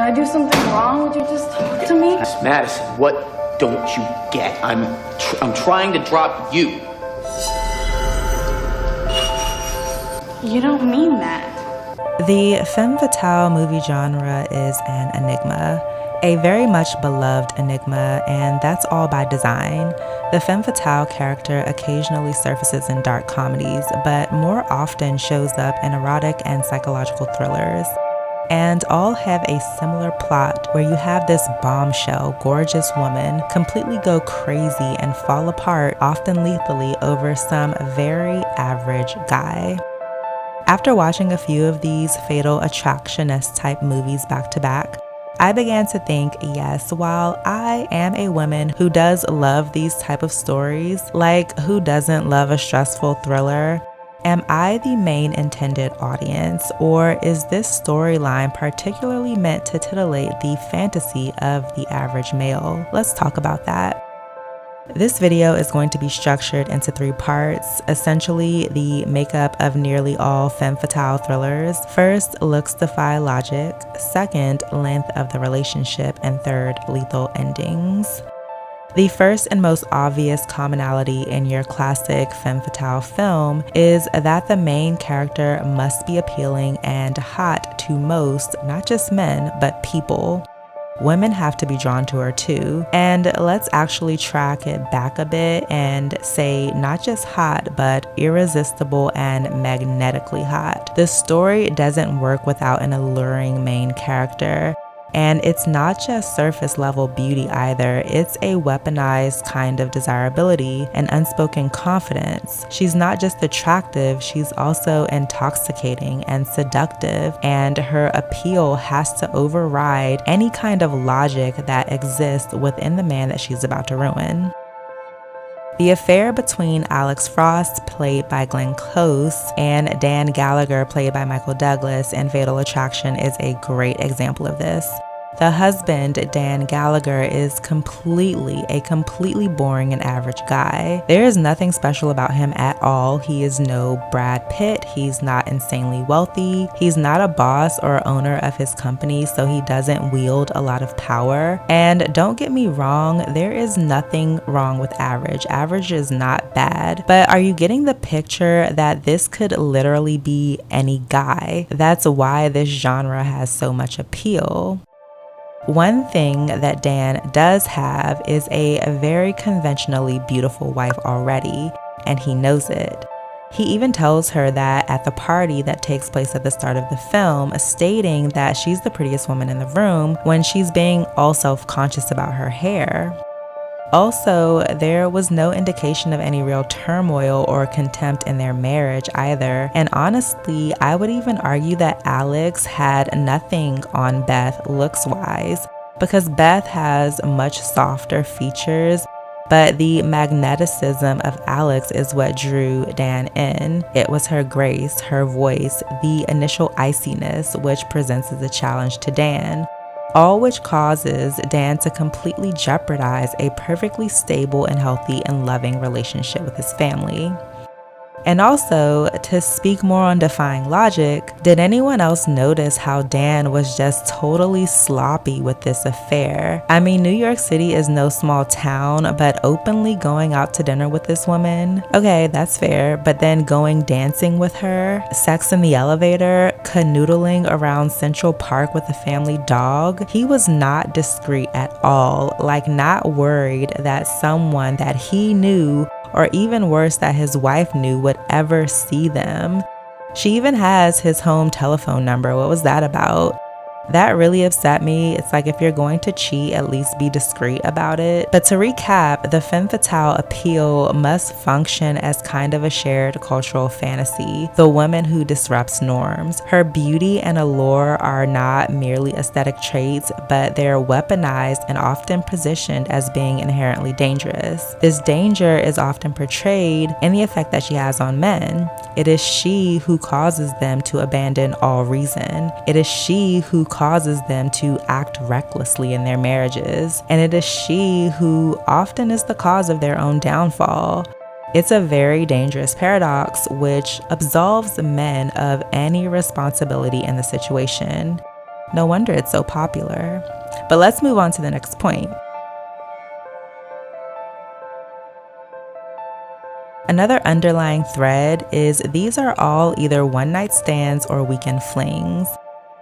I do something wrong? Would you just talk to me? Madison, what don't you get? I'm trying to drop you. You don't mean that. The femme fatale movie genre is an enigma, a very much beloved enigma, and that's all by design. The femme fatale character occasionally surfaces in dark comedies, but more often shows up in erotic and psychological thrillers. And all have a similar plot where you have this bombshell, gorgeous woman completely go crazy and fall apart, often lethally, over some very average guy. After watching a few of these fatal attractionist type movies back to back, I began to think, yes, while I am a woman who does love these type of stories, like who doesn't love a stressful thriller, am I the main intended audience, or is this storyline particularly meant to titillate the fantasy of the average male? Let's talk about that. This video is going to be structured into 3 parts, essentially the makeup of nearly all femme fatale thrillers. First, looks defy logic. Second, length of the relationship. And third, lethal endings. The first and most obvious commonality in your classic femme fatale film is that the main character must be appealing and hot to most, not just men, but people. Women have to be drawn to her too. And let's actually track it back a bit and say not just hot, but irresistible and magnetically hot. The story doesn't work without an alluring main character. And it's not just surface level beauty either, it's a weaponized kind of desirability and unspoken confidence. She's not just attractive, she's also intoxicating and seductive, and her appeal has to override any kind of logic that exists within the man that she's about to ruin. The affair between Alex Frost, played by Glenn Close, and Dan Gallagher, played by Michael Douglas, in Fatal Attraction is a great example of this. The husband, Dan Gallagher, is a completely boring and average guy. There is nothing special about him at all. He is no Brad Pitt. He's not insanely wealthy. He's not a boss or owner of his company, so he doesn't wield a lot of power. And don't get me wrong, there is nothing wrong with average. Average is not bad. But are you getting the picture that this could literally be any guy? That's why this genre has so much appeal. One thing that Dan does have is a very conventionally beautiful wife already, and he knows it. He even tells her that at the party that takes place at the start of the film, stating that she's the prettiest woman in the room when she's being all self-conscious about her hair. Also, there was no indication of any real turmoil or contempt in their marriage either. And honestly, I would even argue that Alex had nothing on Beth looks-wise, because Beth has much softer features, but the magneticism of Alex is what drew Dan in. It was her grace, her voice, the initial iciness, which presents as a challenge to Dan. All which causes Dan to completely jeopardize a perfectly stable and healthy and loving relationship with his family. And also, to speak more on defying logic, did anyone else notice how Dan was just totally sloppy with this affair? I mean, New York City is no small town, but openly going out to dinner with this woman? Okay, that's fair, but then going dancing with her, sex in the elevator, canoodling around Central Park with a family dog? He was not discreet at all, like not worried that someone that he knew, or even worse, that his wife knew, would ever see them. She even has his home telephone number. What was that about? That really upset me. It's like, if you're going to cheat, at least be discreet about it. But to recap, the femme fatale appeal must function as kind of a shared cultural fantasy, the woman who disrupts norms. Her beauty and allure are not merely aesthetic traits, but they're weaponized and often positioned as being inherently dangerous. This danger is often portrayed in the effect that she has on men. It is she who causes them to abandon all reason. It is she who causes them to act recklessly in their marriages, and it is she who often is the cause of their own downfall. It's a very dangerous paradox which absolves men of any responsibility in the situation. No wonder it's so popular. But let's move on to the next point. Another underlying thread is these are all either one-night stands or weekend flings.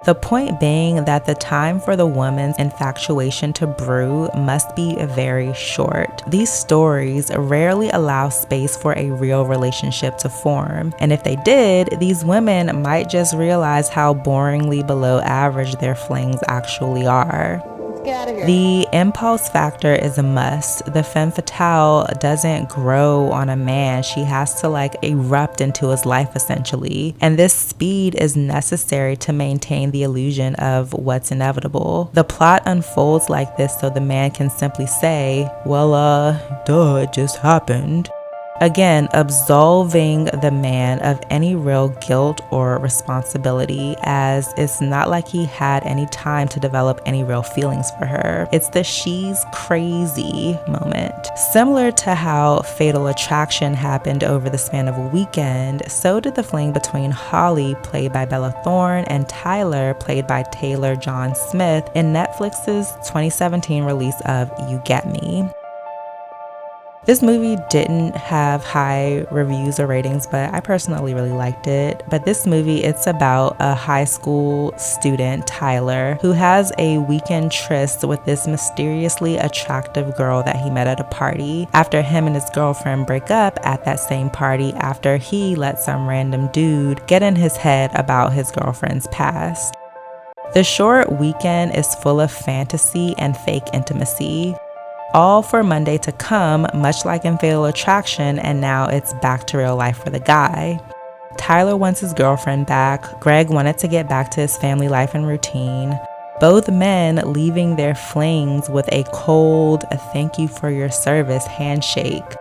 The point being that the time for the woman's infatuation to brew must be very short. These stories rarely allow space for a real relationship to form, and if they did, these women might just realize how boringly below average their flings actually are. Get out of here. The impulse factor is a must. The femme fatale doesn't grow on a man. She has to erupt into his life essentially. And this speed is necessary to maintain the illusion of what's inevitable. The plot unfolds like this so the man can simply say, well, duh, it just happened. Again, absolving the man of any real guilt or responsibility, as it's not like he had any time to develop any real feelings for her. It's the she's crazy moment. Similar to how Fatal Attraction happened over the span of a weekend, so did the fling between Holly, played by Bella Thorne, and Tyler, played by Taylor John Smith, in Netflix's 2017 release of You Get Me. This movie didn't have high reviews or ratings, but I personally really liked it. But this movie, it's about a high school student, Tyler, who has a weekend tryst with this mysteriously attractive girl that he met at a party after him and his girlfriend break up at that same party after he let some random dude get in his head about his girlfriend's past. The short weekend is full of fantasy and fake intimacy, all for Monday to come, much like in Fatal Attraction, and now it's back to real life for the guy. Tyler wants his girlfriend back. Greg wanted to get back to his family life and routine. Both men leaving their flings with a cold, thank you for your service handshake.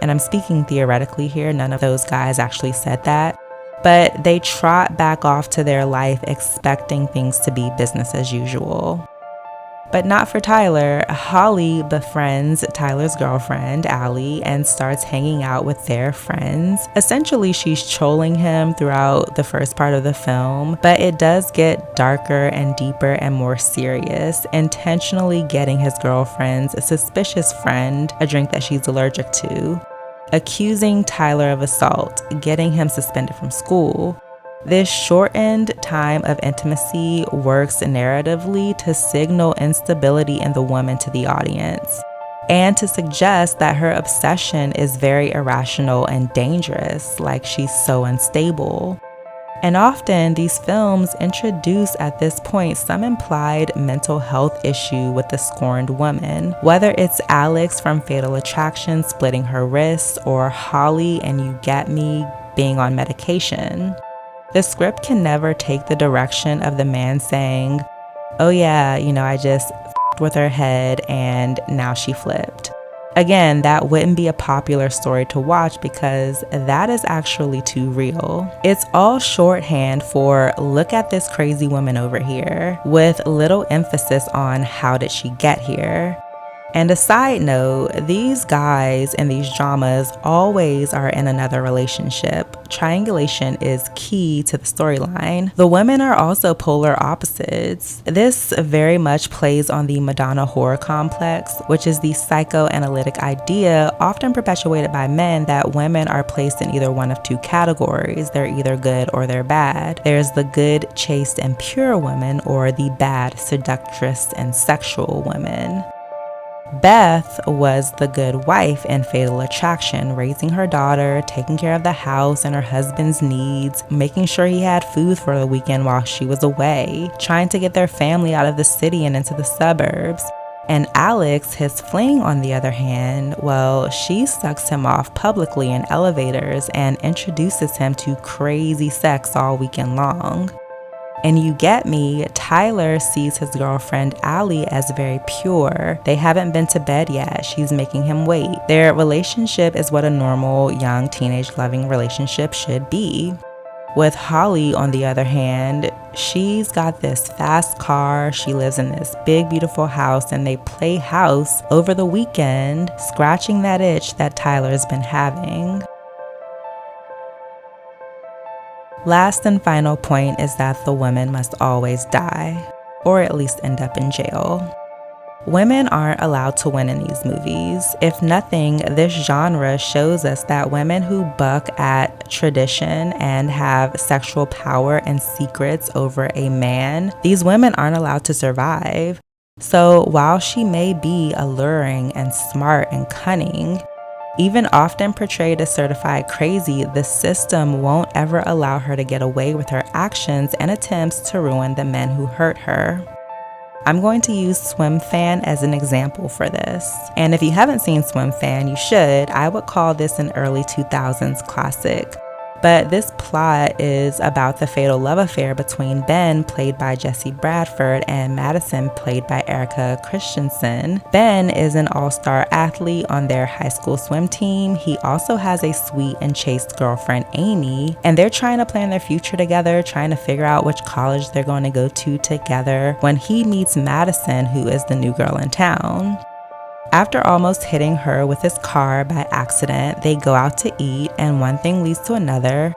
And I'm speaking theoretically here, none of those guys actually said that. But they trot back off to their life expecting things to be business as usual. But not for Tyler. Holly befriends Tyler's girlfriend, Allie, and starts hanging out with their friends. Essentially, she's trolling him throughout the first part of the film, but it does get darker and deeper and more serious, intentionally getting his girlfriend's suspicious friend a drink that she's allergic to, accusing Tyler of assault, getting him suspended from school. This shortened time of intimacy works narratively to signal instability in the woman to the audience, and to suggest that her obsession is very irrational and dangerous, like she's so unstable. And often these films introduce at this point some implied mental health issue with the scorned woman, whether it's Alex from Fatal Attraction splitting her wrists or Holly and You Get Me being on medication. The script can never take the direction of the man saying, oh yeah, I just f***ed with her head and now she flipped. Again, that wouldn't be a popular story to watch because that is actually too real. It's all shorthand for look at this crazy woman over here, with little emphasis on how did she get here. And a side note, these guys in these dramas always are in another relationship. Triangulation is key to the storyline. The women are also polar opposites. This very much plays on the Madonna horror complex, which is the psychoanalytic idea often perpetuated by men that women are placed in either one of two categories. They're either good or they're bad. There's the good, chaste, and pure women, or the bad, seductress, and sexual women. Beth was the good wife in Fatal Attraction, raising her daughter, taking care of the house and her husband's needs, making sure he had food for the weekend while she was away, trying to get their family out of the city and into the suburbs. And Alex, his fling, on the other hand, well, she sucks him off publicly in elevators and introduces him to crazy sex all weekend long. And You Get Me, Tyler sees his girlfriend Allie as very pure. They haven't been to bed yet. She's making him wait. Their relationship is what a normal, young, teenage loving relationship should be. With Holly, on the other hand, she's got this fast car, she lives in this big, beautiful house, and they play house over the weekend, scratching that itch that Tyler's been having. Last and final point is that the woman must always die. or at least end up in jail. Women aren't allowed to win in these movies. If nothing, this genre shows us that women who buck at tradition and have sexual power and secrets over a man, these women aren't allowed to survive. So while she may be alluring and smart and cunning, even often portrayed as certified crazy, the system won't ever allow her to get away with her actions and attempts to ruin the men who hurt her. I'm going to use Swimfan as an example for this. And if you haven't seen Swimfan, you should. I would call this an early 2000s classic. But this plot is about the fatal love affair between Ben, played by Jesse Bradford, and Madison, played by Erica Christensen. Ben is an all-star athlete on their high school swim team. He also has a sweet and chaste girlfriend, Amy, and they're trying to plan their future together, trying to figure out which college they're going to go to together, when he meets Madison, who is the new girl in town. After almost hitting her with his car by accident, they go out to eat, and one thing leads to another.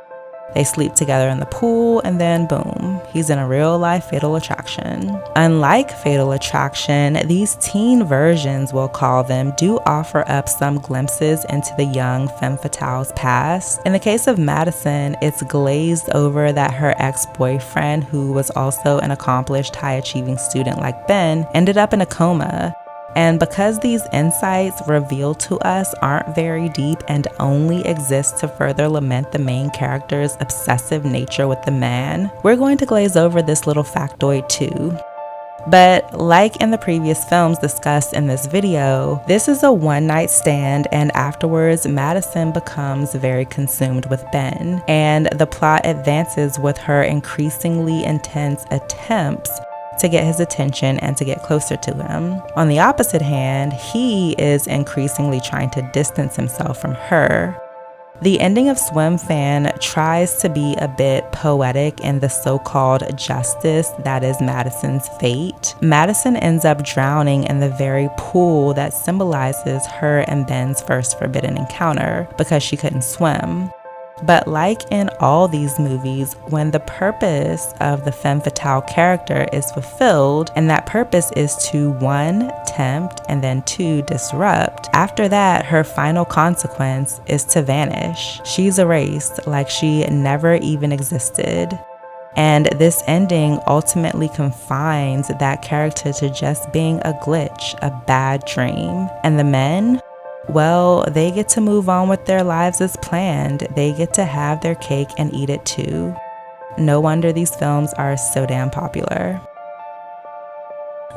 They sleep together in the pool, and then boom, he's in a real-life Fatal Attraction. Unlike Fatal Attraction, these teen versions, we'll call them, do offer up some glimpses into the young femme fatale's past. In the case of Madison, it's glazed over that her ex-boyfriend, who was also an accomplished, high-achieving student like Ben, ended up in a coma. And because these insights revealed to us aren't very deep and only exist to further lament the main character's obsessive nature with the man, we're going to glaze over this little factoid too. But like in the previous films discussed in this video, this is a one-night stand, and afterwards Madison becomes very consumed with Ben, and the plot advances with her increasingly intense attempts to get his attention and to get closer to him. On the opposite hand, he is increasingly trying to distance himself from her. The ending of Swimfan tries to be a bit poetic in the so-called justice that is Madison's fate. Madison ends up drowning in the very pool that symbolizes her and Ben's first forbidden encounter because she couldn't swim. But like in all these movies, when the purpose of the femme fatale character is fulfilled, and that purpose is to 1, tempt, and then 2, disrupt, after that, her final consequence is to vanish. She's erased like she never even existed. And this ending ultimately confines that character to just being a glitch, a bad dream. And the men? Well, they get to move on with their lives as planned. They get to have their cake and eat it too. No wonder these films are so damn popular.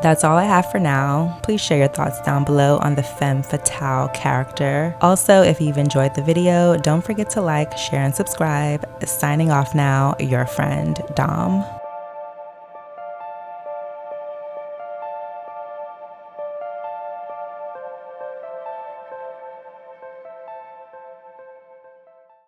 That's all I have for now. Please share your thoughts down below on the femme fatale character. Also, if you've enjoyed the video, don't forget to like, share, and subscribe. Signing off now, your friend, Dom.